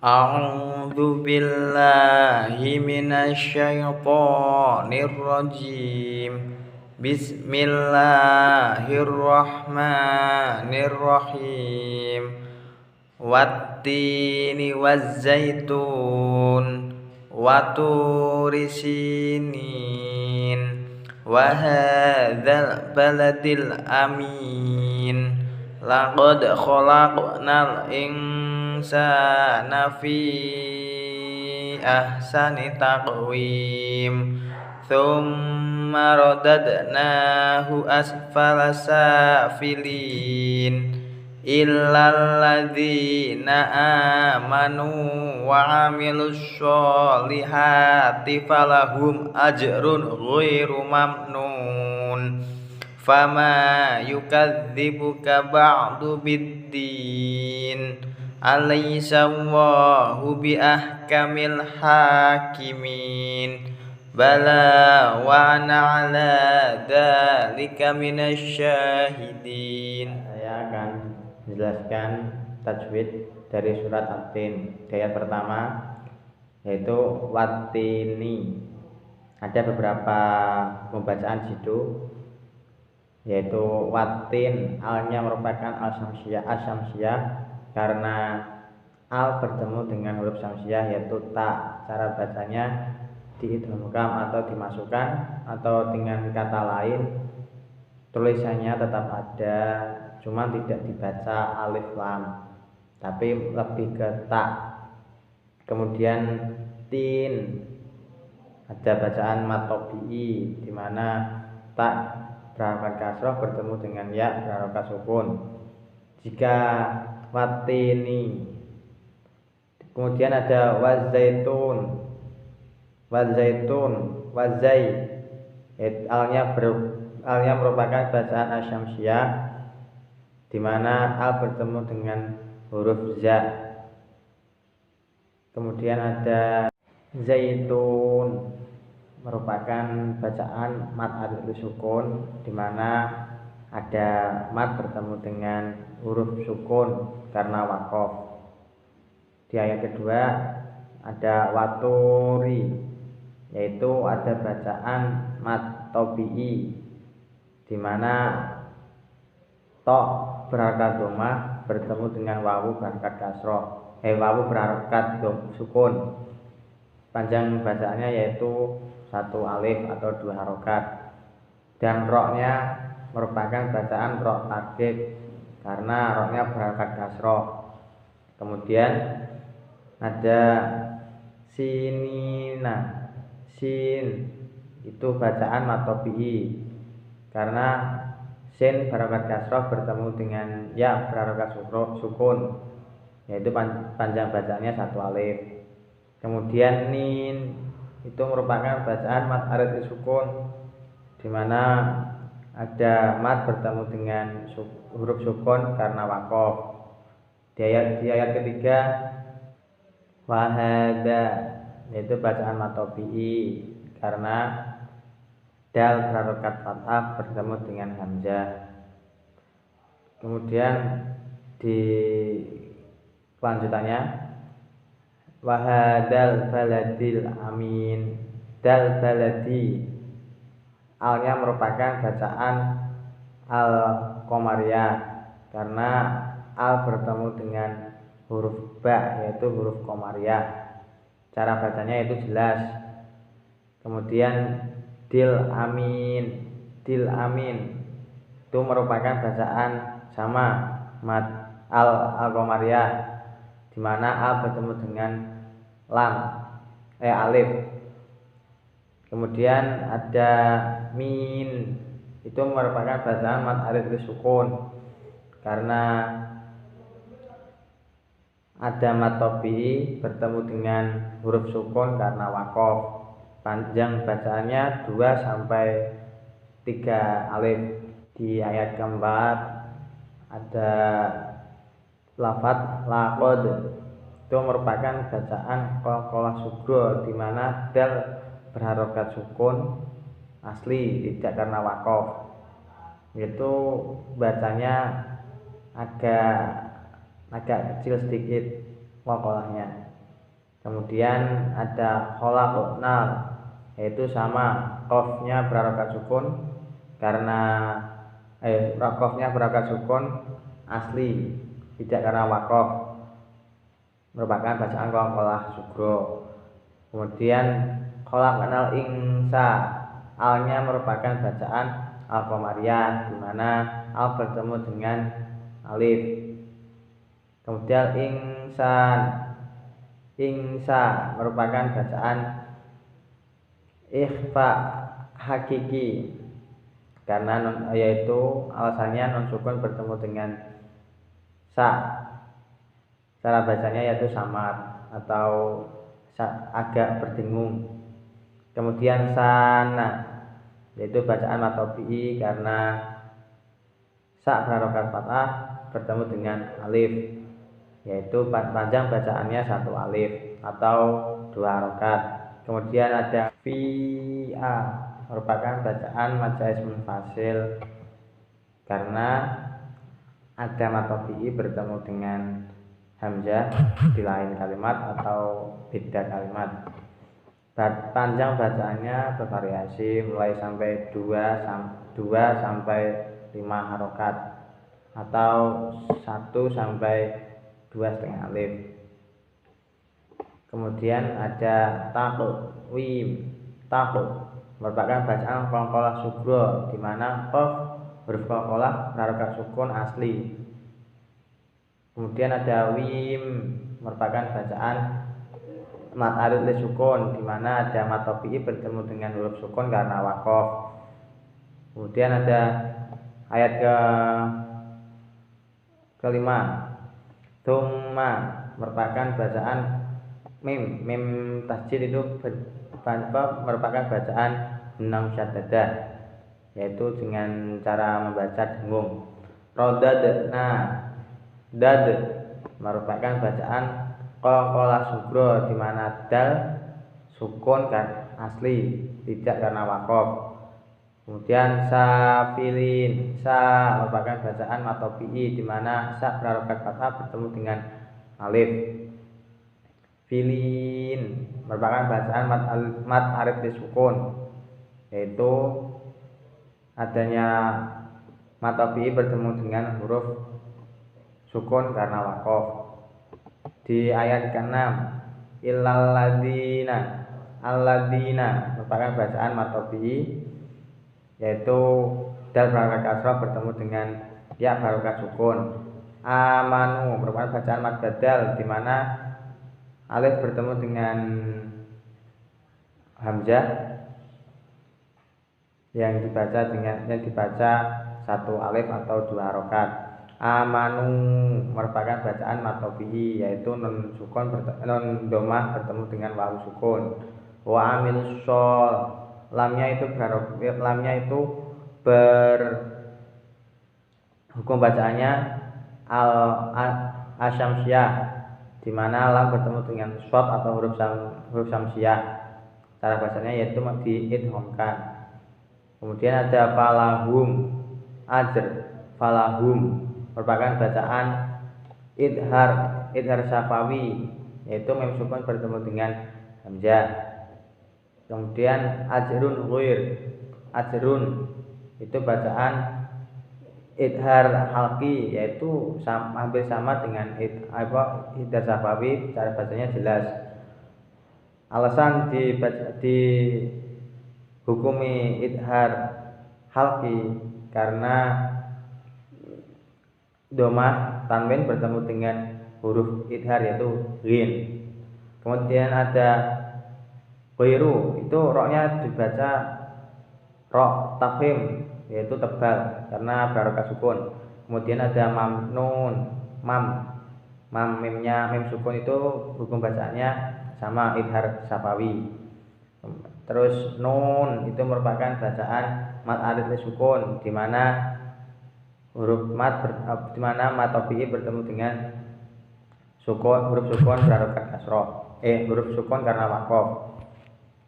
A'udzu billahi minasy syaithanir rajim. Bismillahirrahmanirrahim. Wattini wazzaitun wa turi sinin wa hadzal baladil amin. Laqad khalaqnal insana fi ahsani taqwim. Tsumma radadnahu asfala safilin. Illal ladzina amanu wa 'amilus sholihati falahum ajrun ghairu mamnun. Fama yukadzibuka ba'du biddin. Alaysa Allahu biahkamil hakimin. Bala wa ana ala dzalika minasy syahidin. Saya akan menjelaskan tajwid dari surat At-Tin. Ayat pertama yaitu wattini. Ada beberapa pembacaan di situ, yaitu wattin, alnya merupakan al syamsiyah karena al bertemu dengan huruf syamsiyah yaitu ta. Cara bacanya diidghamkan atau dimasukkan, atau dengan kata lain tulisannya tetap ada, cuma tidak dibaca alif lam tapi lebih ke ta. Kemudian tin, ada bacaan mat tabi'i di mana ta berharokat kasroh bertemu dengan ya berharokat sukun jika watini. Kemudian ada wazaitun, wazai, alnya merupakan bacaan asyamsiyah di mana al bertemu dengan huruf za. Kemudian ada zaitun, merupakan bacaan mat alif sukun di mana ada mat bertemu dengan huruf sukun karena waqaf. Di ayat kedua ada waturi, yaitu ada bacaan mat tabi'i di mana to berharokat dhammah bertemu dengan wawu berharokat kasroh, wawu berharokat sukun. Panjang bacaannya yaitu satu alif atau dua harokat, dan roknya merupakan bacaan rok tarkib karena roknya berharokat kasroh. Kemudian ada sinina, sin itu bacaan mat tabi'i karena sin berharokat kasroh bertemu dengan ya berharokat sukun, yaitu panjang bacaannya satu alif. Kemudian nin itu merupakan bacaan mat alif sukun di mana ada mat bertemu dengan huruf sukun karena waqaf. Di ayat ketiga wahada, yaitu bacaan mat tabi'i karena dal berharokat fathah bertemu dengan hamzah. Kemudian di kelanjutannya wahadal baladil amin, dal baladi, alnya merupakan bacaan al qamariyah karena al bertemu dengan huruf ba yaitu huruf qamariyah. Cara bacanya itu jelas. Kemudian dil amin, itu merupakan bacaan sama mat al qamariyah di mana al bertemu dengan lam alif. Kemudian ada min, itu merupakan bacaan mat alif sukun karena ada mat tabi'i bertemu dengan huruf sukun karena waqaf. Panjang bacaannya 2 sampai 3 alif. Di ayat keempat ada lafadz laqad, itu merupakan bacaan qalqalah sugro di mana dal berharokat sukun asli tidak karena waqaf, yaitu bacanya agak kecil sedikit qalqalahnya. Kemudian ada kholaqnal, yaitu sama qafnya berharokat sukun karena qafnya berharokat sukun asli, tidak karena waqaf, merupakan bacaan qalqalah sugro. Kemudian kholaqnal insa, alnya merupakan bacaan al-qamariyah, di mana al bertemu dengan alif. Kemudian ingsa merupakan bacaan ikhfa hakiki, karena yaitu alasannya non sukun bertemu dengan sa. Cara bacanya yaitu samar atau agak berdengung. Kemudian sana, yaitu bacaan matobi'i karena sa berharokat fathah bertemu dengan alif, yaitu panjang bacaannya satu alif atau dua harokat. Kemudian ada fi'a, merupakan bacaan maja ismun fasil karena ada matobi'i bertemu dengan hamzah di lain kalimat atau beda kalimat. Panjang bacaannya bervariasi mulai sampai 2 sampai 5 harokat atau 1 sampai 2,5 alif. Kemudian ada taqwim. Merupakan bacaan qalqalah sugro, di mana qaf huruf qalqalah berharokat sukun asli. Kemudian ada wim, merupakan bacaan mat arid li sukun, di mana ada matobi'i bertemu dengan huruf sukun karena waqaf. Kemudian ada ayat kelima, tsumma, merupakan bacaan mim tasjid, itu merupakan bacaan enam syaddadah, yaitu dengan cara membaca dengung. Rodadna, dad merupakan bacaan qalqalah sugro, di mana dal sukun kan asli, tidak karena waqaf. Kemudian safilin, sa merupakan bacaan matobi'i, di mana sa berharokat fathah bertemu dengan alif. Filin merupakan bacaan mat arid li sukun, yaitu adanya matobi'i bertemu dengan huruf sukun karena waqaf. Di ayat ke-6, alladzina merupakan bacaan matobi'i, yaitu dal berharokat kasrah bertemu dengan ya berharokat sukun. Amanu merupakan bacaan mad badal, di mana alif bertemu dengan hamzah yang dibaca satu alif atau dua harokat. Amanu merupakan bacaan matobi'i, yaitu non domah bertemu dengan wawu sukun. Wa amilus shol, lamnya itu berhukum bacaannya asyamsiyah, di mana lam bertemu dengan shad atau huruf syamsiyah. Cara bacanya yaitu diidghamkan. Kemudian ada falahum, falahum merupakan bacaan idhar syafawi, yaitu mim sukun bertemu dengan hamzah. Kemudian ajrun itu bacaan idhar halqi, yaitu hampir sama dengan idhar syafawi, cara bacanya jelas. Alasan dihukumi idhar halqi karena domah tanwin bertemu dengan huruf idhar, yaitu ghin. Kemudian ada ghairu, itu roknya dibaca rok tafhim, yaitu tebal karena berharokat sukun. Kemudian ada mamnun, mim sukun, itu hukum bacaannya sama idhar syafawi. Terus nun itu merupakan bacaan mat arid li sukun, di mana huruf matobi'i bertemu dengan huruf sukun berharokat kasroh, huruf sukun karena waqaf.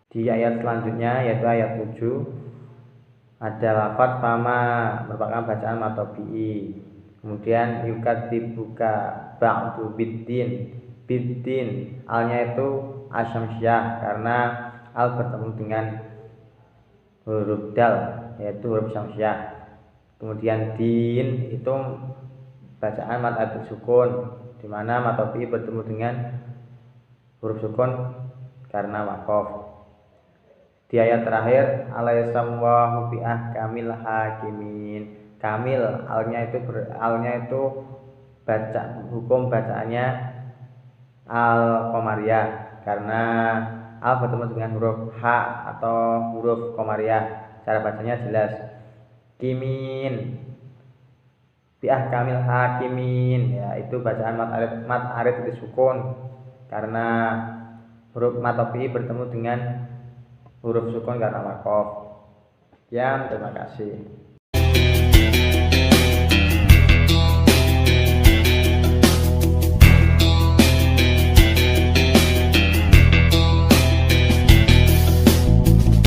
Di ayat selanjutnya yaitu ayat 7 ada lafadz fama, merupakan bacaan matobi'i, Kemudian yukatibuka ba'du biddin. Biddin alnya itu asyamsyah karena al bertemu dengan huruf dal yaitu huruf syamsyah. Kemudian din itu bacaan mad alif sukun di mana matopi bertemu dengan huruf sukun karena waqaf. Di ayat terakhir alaihissallahu bi ahkamil hakimin. Kamil alnya itu baca hukum bacaannya al qamariyah karena al bertemu dengan huruf h atau huruf qamariyah. Cara bacanya jelas. Kimin bi ahkamil hakimin, ya itu bacaan mad alif disukun karena huruf matopi bertemu dengan huruf sukun karena waqaf. Sekian, terima kasih.